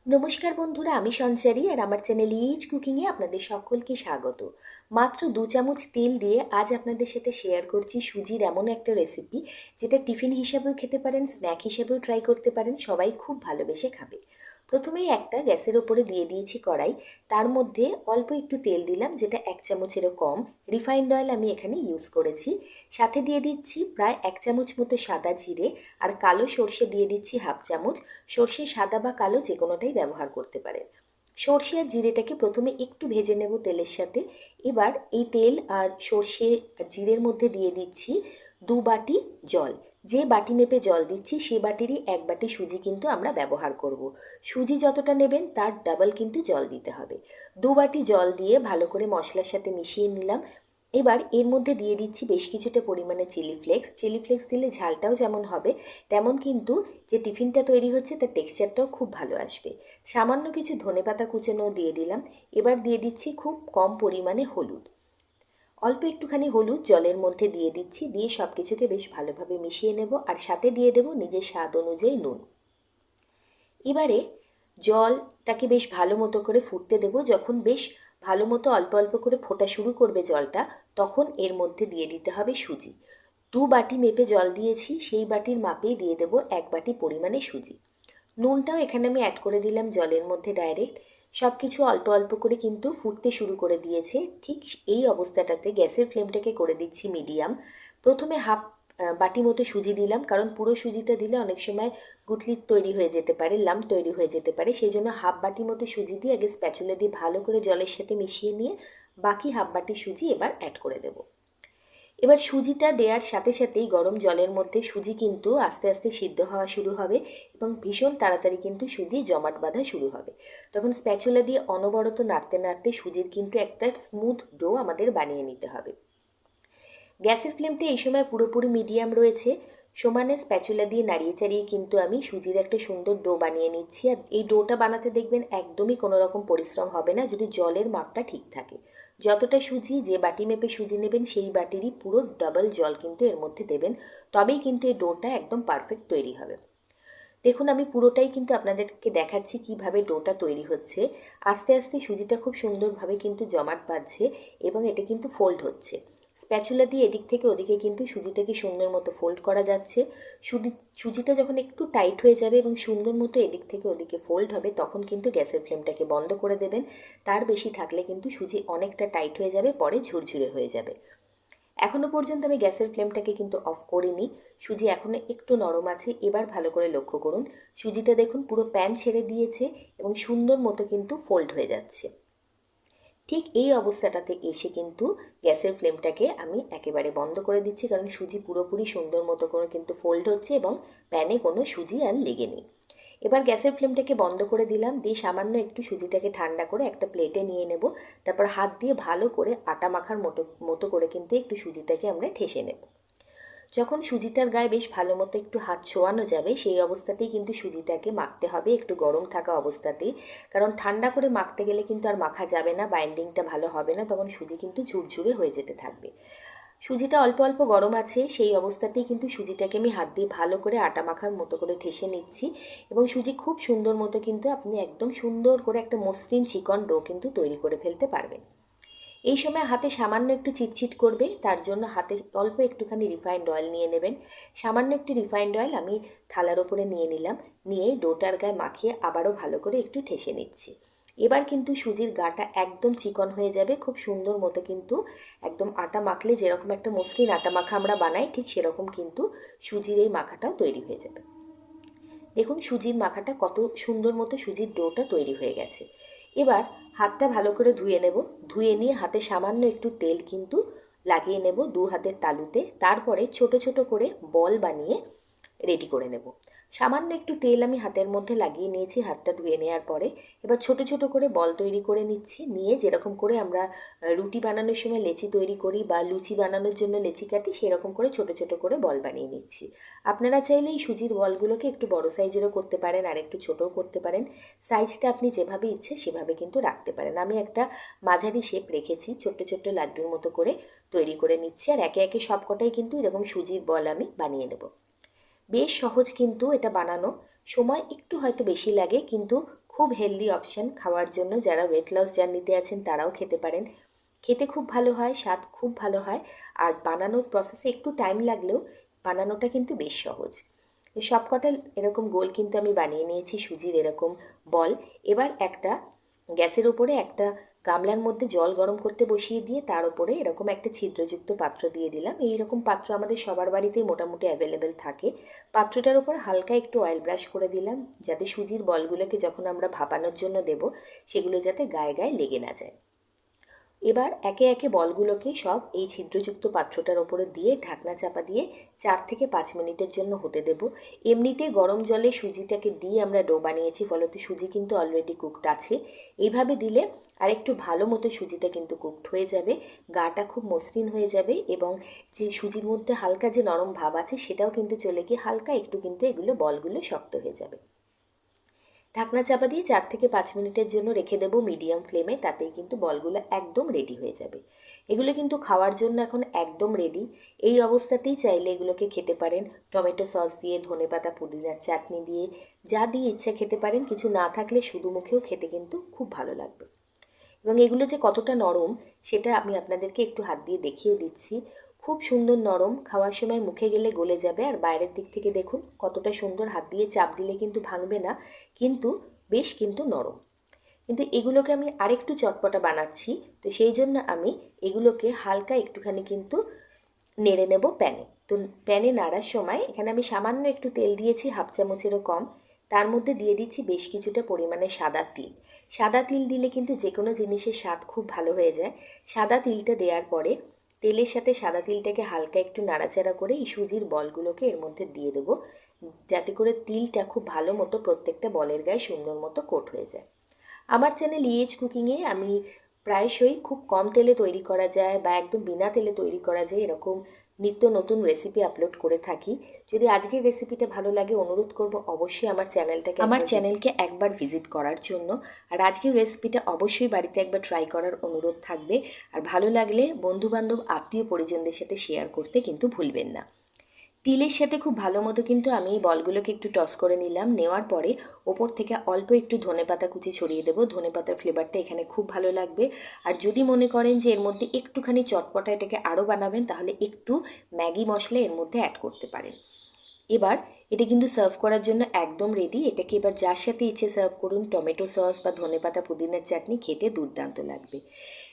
নমস্কার বন্ধুরা, আমি সঞ্চারী আর আমার চ্যানেল ইজ কুকিংয়ে আপনাদের সকলকে স্বাগত। মাত্র 2 চামচ তেল দিয়ে আজ আপনাদের সাথে শেয়ার করছি সুজির এমন একটা রেসিপি যেটা টিফিন হিসাবেও খেতে পারেন, স্ন্যাক হিসাবেও ট্রাই করতে পারেন, সবাই খুব ভালোবেসে খাবে। প্রথমেই একটা গ্যাসের ওপরে দিয়ে দিয়েছি কড়াই, তার মধ্যে অল্প একটু তেল দিলাম, যেটা 1 চামচেরও কম। রিফাইন্ড অয়েল আমি এখানে ইউজ করেছি। সাথে দিয়ে দিচ্ছি প্রায় 1 চামচ মতো সাদা জিরে, আর কালো সর্ষে দিয়ে দিচ্ছি 1/2 চামচ। সর্ষে সাদা বা কালো যে কোনোটাই ব্যবহার করতে পারেন। সর্ষে আর জিরেটাকে প্রথমে একটু ভেজে নেব তেলের সাথে। এবার এই তেল আর সর্ষে আর জিরের মধ্যে দিয়ে দিচ্ছি 2 বাটি জল। যে বাটি মেপে জল দিচ্ছি সে বাটিরই 1 বাটি সুজি কিন্তু আমরা ব্যবহার করব। সুজি যতটা নেবেন তার ডাবল কিন্তু জল দিতে হবে। 2 বাটি জল দিয়ে ভালো করে মশলার সাথে মিশিয়ে নিলাম। এবার এর মধ্যে দিয়ে দিচ্ছি বেশ কিছুটা পরিমাণে চিলি ফ্লেক্স। চিলি ফ্লেক্স দিলে ঝালটাও যেমন হবে, তেমন কিন্তু যে টিফিনটা তৈরি হচ্ছে তার টেক্সচারটাও খুব ভালো আসবে। সামান্য কিছু ধনেপাতা কুচানোও দিয়ে দিলাম। এবার দিয়ে দিচ্ছি খুব কম পরিমাণে হলুদ। অল্প একটুখানি হলুদ জলের মধ্যে দিয়ে দিচ্ছি, দিয়ে সব কিছুকে বেশ ভালোভাবে মিশিয়ে নেব, আর সাথে দিয়ে দেবো নিজের স্বাদ অনুযায়ী নুন। এবারে জলটাকে বেশ ভালো মতো করে ফুটতে দেবো। যখন বেশ ভালো মতো অল্প অল্প করে ফোটা শুরু করবে জলটা, তখন এর মধ্যে দিয়ে দিতে হবে সুজি। 2 বাটি মেপে জল দিয়েছি, সেই বাটির মাপেই দিয়ে দেবো 1 বাটি পরিমাণে সুজি। নুনটাও এখানে আমি অ্যাড করে দিলাম জলের মধ্যে ডাইরেক্ট। সব কিছু অল্প অল্প করে কিন্তু ফুটতে শুরু করে দিয়েছে। ঠিক এই অবস্থাটাতে গ্যাসের ফ্লেমটাকে করে দিচ্ছি মিডিয়াম। প্রথমে হাফ বাটি মতো সুজি দিলাম, কারণ পুরো সুজিটা দিলে অনেক সময় গুটলি তৈরি হয়ে যেতে পারে, লাম্প তৈরি হয়ে যেতে পারে। সেই জন্য হাফ বাটি মতো সুজি দিয়ে আগে স্প্যাচুলা দিয়ে ভালো করে জলের সাথে মিশিয়ে নিয়ে বাকি হাফ বাটি সুজি এবার অ্যাড করে দেবো। এবার সুজিটা দেওয়ার সাথে সাথেই গরম জলের মধ্যে সুজি কিন্তু আস্তে আস্তে সিদ্ধ হওয়া শুরু হবে, এবং ভীষণ তাড়াতাড়ি কিন্তু সুজি জমাট বাঁধা শুরু হবে। তখন স্প্যাচুলা দিয়ে অনবরত নাড়তে নাড়তে সুজির কিন্তু একটা স্মুথ ডো আমাদের বানিয়ে নিতে হবে। গ্যাসের ফ্লেমটা এই সময় পুরোপুরি মিডিয়াম রয়েছে। সমানে স্প্যাচুলা দিয়ে নাড়িয়ে চাড়িয়ে কিন্তু আমি সুজির একটা সুন্দর ডো বানিয়ে নিচ্ছি। আর এই ডোটা বানাতে দেখবেন একদমই কোনো রকম পরিশ্রম হবে না, যদি জলের মাপটা ঠিক থাকে। যতটা সুজি, যে বাটি মেপে সুজি নেবেন সেই বাটিরই পুরো ডাবল জল কিন্তু এর মধ্যে দেবেন, তবেই কিন্তু এই ডোটা একদম পারফেক্ট তৈরি হবে। দেখুন, আমি পুরোটাই কিন্তু আপনাদেরকে দেখাচ্ছি কিভাবে ডোটা তৈরি হচ্ছে। আস্তে আস্তে সুজিটা খুব সুন্দরভাবে কিন্তু জমাট বাঁধছে, এবং এটা কিন্তু ফোল্ড হচ্ছে। স্প্যাচুলা দিয়ে এদিক থেকে ওদিকে কিন্তু সুজিটাকে সুন্দর মতো ফোল্ড করা যাচ্ছে। সুজিটা যখন একটু টাইট হয়ে যাবে এবং সুন্দর মতো এদিক থেকে ওদিকে ফোল্ড হবে, তখন কিন্তু গ্যাসের ফ্লেমটাকে বন্ধ করে দেবেন। তার বেশি থাকলে কিন্তু সুজি অনেকটা টাইট হয়ে যাবে, পরে ঝুরঝুরে হয়ে যাবে। এখনো পর্যন্ত আমি গ্যাসের ফ্লেমটাকে কিন্তু অফ করিনি। সুজি এখনো একটু নরম আছে। এবার ভালো করে লক্ষ্য করুন, সুজিটা দেখুন পুরো প্যান ছেড়ে দিয়েছে এবং সুন্দর মতো কিন্তু ফোল্ড হয়ে যাচ্ছে। ঠিক এই অবস্থাটাতে এসে কিন্তু গ্যাসের ফ্লেমটাকে আমি একেবারে বন্ধ করে দিচ্ছি, কারণ সুজি পুরোপুরি সুন্দর মতো করে কিন্তু ফোল্ড হচ্ছে এবং প্যানে কোনো সুজি আর লেগে নেই। এবার গ্যাসের ফ্লেমটাকে বন্ধ করে দিলাম, দিয়ে সামান্য একটু সুজিটাকে ঠান্ডা করে একটা প্লেটে নিয়ে নেব। তারপর হাত দিয়ে ভালো করে আটা মাখার মতো করে কিন্তু একটু সুজিটাকে আমরা ঠেসে নেব। যখন সুজিটার গায়ে বেশ ভালো মতো একটু হাত ছোঁয়ানো যাবে, সেই অবস্থাতেই কিন্তু সুজিটাকে মাখতে হবে, একটু গরম থাকা অবস্থাতেই। কারণ ঠান্ডা করে মাখতে গেলে কিন্তু আর মাখা যাবে না, বাইন্ডিংটা ভালো হবে না, তখন সুজি কিন্তু ঝুরঝুরে হয়ে যেতে থাকবে। সুজিটা অল্প অল্প গরম আছে, সেই অবস্থাতেই কিন্তু সুজিটাকে আমি হাত দিয়ে ভালো করে আটা মাখার মতো করে ঠেসে নিচ্ছি, এবং সুজি খুব সুন্দর মতো কিন্তু আপনি একদম সুন্দর করে একটা মসৃণ চিকন ডো কিন্তু তৈরি করে ফেলতে পারবেন। এই সময় হাতে সামান্য একটু চিটচিট করবে, তার জন্য হাতে অল্প একটুখানি রিফাইন্ড অয়েল নিয়ে নেবেন। সামান্য একটু রিফাইন্ড অয়েল আমি থালার ওপরে নিয়ে নিলাম, নিয়ে ডোটার গায়ে মাখিয়ে আবারও ভালো করে একটু ঠেসে নিচ্ছি। এবার কিন্তু সুজির গাটা একদম চিকন হয়ে যাবে, খুব সুন্দর মতো কিন্তু একদম আটা মাখলে যেরকম একটা মসৃণ আটা মাখা আমরা বানাই, ঠিক সেরকম কিন্তু সুজির এই মাখাটাও তৈরি হয়ে যাবে। দেখুন সুজির মাখাটা কত সুন্দর মতো সুজির ডোটা তৈরি হয়ে গেছে। এবার হাতটা ভালো করে ধুয়ে নেব। ধুয়ে নিয়ে হাতে সামান্য একটু তেল কিন্তু লাগিয়ে নেব 2 হাতের তালুতে। তারপরে ছোট ছোট করে বল বানিয়ে রেডি করে নেব। সামান্য একটু তেল আমি হাতের মধ্যে লাগিয়ে নিয়েছি হাতটা ধুয়ে নেওয়ার পরে। এবার ছোট ছোট করে বল তৈরি করে নিচ্ছি। নিয়ে যেরকম করে আমরা রুটি বানানোর সময় লেচি তৈরি করি বা লুচি বানানোর জন্য লেচি কাটি, সেরকম করে ছোট ছোট করে বল বানিয়ে নিচ্ছি। আপনারা চাইলে এই সুজির বলগুলোকে একটু বড় সাইজেরও করতে পারেন, আর একটু ছোটও করতে পারেন। সাইজটা আপনি যেভাবে ইচ্ছে সেভাবে কিন্তু রাখতে পারেন। আমি একটা মাঝারি শেপ রেখেছি, ছোট্ট ছোট্ট লাড্ডুর মতো করে তৈরি করে নিচ্ছি, আর একে একে সবকটাই কিন্তু এরকম সুজির বল আমি বানিয়ে নেব। বেশ সহজ কিন্তু এটা বানানো, সময় একটু হয়তো বেশি লাগে, কিন্তু খুব হেলদি অপশান খাওয়ার জন্য। যারা ওয়েট লস জার্নিতে আছেন তারাও খেতে পারেন। খেতে খুব ভালো হয়, স্বাদ খুব ভালো হয়, আর বানানোর প্রসেসে একটু টাইম লাগলেও বানানোটা কিন্তু বেশ সহজ। সবকটা এরকম গোল কিন্তু আমি বানিয়ে নিয়েছি সুজির এরকম বল। এবার একটা গ্যাসের ওপরে একটা গামলার মধ্যে জল গরম করতে বসিয়ে দিয়ে তার উপরে এরকম একটা ছিদ্রযুক্ত পাত্র দিয়ে দিলাম। এইরকম পাত্র আমাদের সবার বাড়িতেই মোটামুটি অ্যাভেলেবেল থাকে। পাত্রটার ওপর হালকা একটু অয়েল ব্রাশ করে দিলাম, যাতে সুজির বলগুলোকে যখন আমরা ভাপানোর জন্য দেব সেগুলো যাতে গায়ে গায়ে লেগে না যায়। এবার একে একে বলগুলোকে সব এই ছিদ্রযুক্ত পাত্রটার ওপরে দিয়ে ঢাকনা চাপা দিয়ে 4 থেকে 5 মিনিটের জন্য হতে দেব। এমনিতে গরম জলে সুজিটাকে দিয়ে আমরা ডো বানিয়েছি, ফলত সুজি কিন্তু অলরেডি কুকড আছে। এইভাবে দিলে আরেকটু ভালো মতো সুজিটা কিন্তু কুকড হয়ে যাবে, গাটা খুব মসৃণ হয়ে যাবে, এবং যে সুজির মধ্যে হালকা যে নরম ভাব আছে সেটাও কিন্তু চলে গিয়ে হালকা একটু কিন্তু এগুলো বলগুলো শক্ত হয়ে যাবে। ঢাকনা চাপা দিয়ে 4 থেকে 5 মিনিটের জন্য রেখে দেবো মিডিয়াম ফ্লেমে, তাতেই কিন্তু বলগুলো একদম রেডি হয়ে যাবে। এগুলো কিন্তু খাওয়ার জন্য এখন একদম রেডি। এই অবস্থাতেই চাইলে এগুলোকে খেতে পারেন টমেটো সস দিয়ে, ধনেপাতা পুদিনার চাটনি দিয়ে, যা দিয়ে ইচ্ছা খেতে পারেন। কিছু না থাকলে শুধু মুখেও খেতে কিন্তু খুব ভালো লাগবে। এবং এগুলো যে কতটা নরম সেটা আমি আপনাদেরকে একটু হাত দিয়ে দেখিয়ে দিচ্ছি। খুব সুন্দর নরম, খাওয়ার সময় মুখে গেলে গলে যাবে। আর বাইরের দিক থেকে দেখুন কতটা সুন্দর, হাত দিয়ে চাপ দিলে কিন্তু ভাঙবে না, কিন্তু বেশ কিন্তু নরম। কিন্তু এগুলোকে আমি আরেকটু চটপটা বানাচ্ছি, তো সেই জন্য আমি এগুলোকে হালকা একটুখানি কিন্তু নেড়ে নেব প্যানে। তো প্যানে নাড়ার সময় এখানে আমি সামান্য একটু তেল দিয়েছি, 1/2 চামচেরও কম। তার মধ্যে দিয়ে দিচ্ছি বেশ কিছুটা পরিমাণে সাদা তিল। সাদা তিল দিলে কিন্তু যে কোনো জিনিসের স্বাদ খুব ভালো হয়ে যায়। সাদা তিলটা দেওয়ার পরে তেলের সাথে সাদা তিলটাকে হালকা একটু নাড়াচাড়া করে এই সুজির বলগুলোকে এর মধ্যে দিয়ে দেবো, যাতে করে তিলটা খুব ভালো মতো প্রত্যেকটা বলের গায়ে সুন্দর মতো কোট হয়ে যায়। আমার চ্যানেল ইএইচ কুকিংয়ে আমি প্রায়শই খুব কম তেলে তৈরি করা যায় বা একদম বিনা তেলে তৈরি করা যায় এরকম নিত্য নতুন রেসিপি আপলোড করে থাকি। যদি আজকের রেসিপিটা ভালো লাগে অনুরোধ করব অবশ্যই আমার চ্যানেলকে একবার ভিজিট করার জন্য। আর আজকের রেসিপিটা অবশ্যই বাড়িতে একবার ট্রাই করার অনুরোধ থাকবে। আর ভালো লাগলে বন্ধুবান্ধব আত্মীয় পরিজনদের সাথে শেয়ার করতে কিন্তু ভুলবেন না। তিলের সাথে খুব ভালো মতো কিন্তু আমি এই বলগুলোকে একটু টস করে নিলাম। নেওয়ার পরে ওপর থেকে অল্প একটু ধনেপাতা কুচি ছড়িয়ে দেবো। ধনেপাতার ফ্লেভারটা এখানে খুব ভালো লাগবে। আর যদি মনে করেন যে এর মধ্যে একটুখানি চটপটা এটাকে আরও বানাবেন, তাহলে একটু ম্যাগি মশলা এর মধ্যে অ্যাড করতে পারেন। এবার এটা কিন্তু সার্ভ করার জন্য একদম রেডি। এটাকে এবার যার সাথে ইচ্ছে সার্ভ করুন, টমেটো সস বা ধনেপাতা পুদিনার চাটনি, খেতে দুর্দান্ত লাগবে।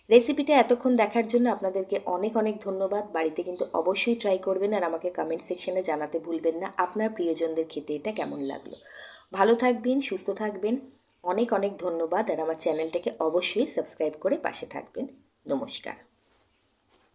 রেসিপিটা এতক্ষণ দেখার জন্য আপনাদেরকে অনেক অনেক ধন্যবাদ। বাড়িতে কিন্তু অবশ্যই ট্রাই করবেন, আর আমাকে কমেন্ট সেকশনে জানাতে ভুলবেন না আপনার প্রিয়জনদের খেতে এটা কেমন লাগলো। ভালো থাকবেন, সুস্থ থাকবেন। অনেক অনেক ধন্যবাদ, আর আমার চ্যানেলটাকে অবশ্যই সাবস্ক্রাইব করে পাশে থাকবেন। নমস্কার।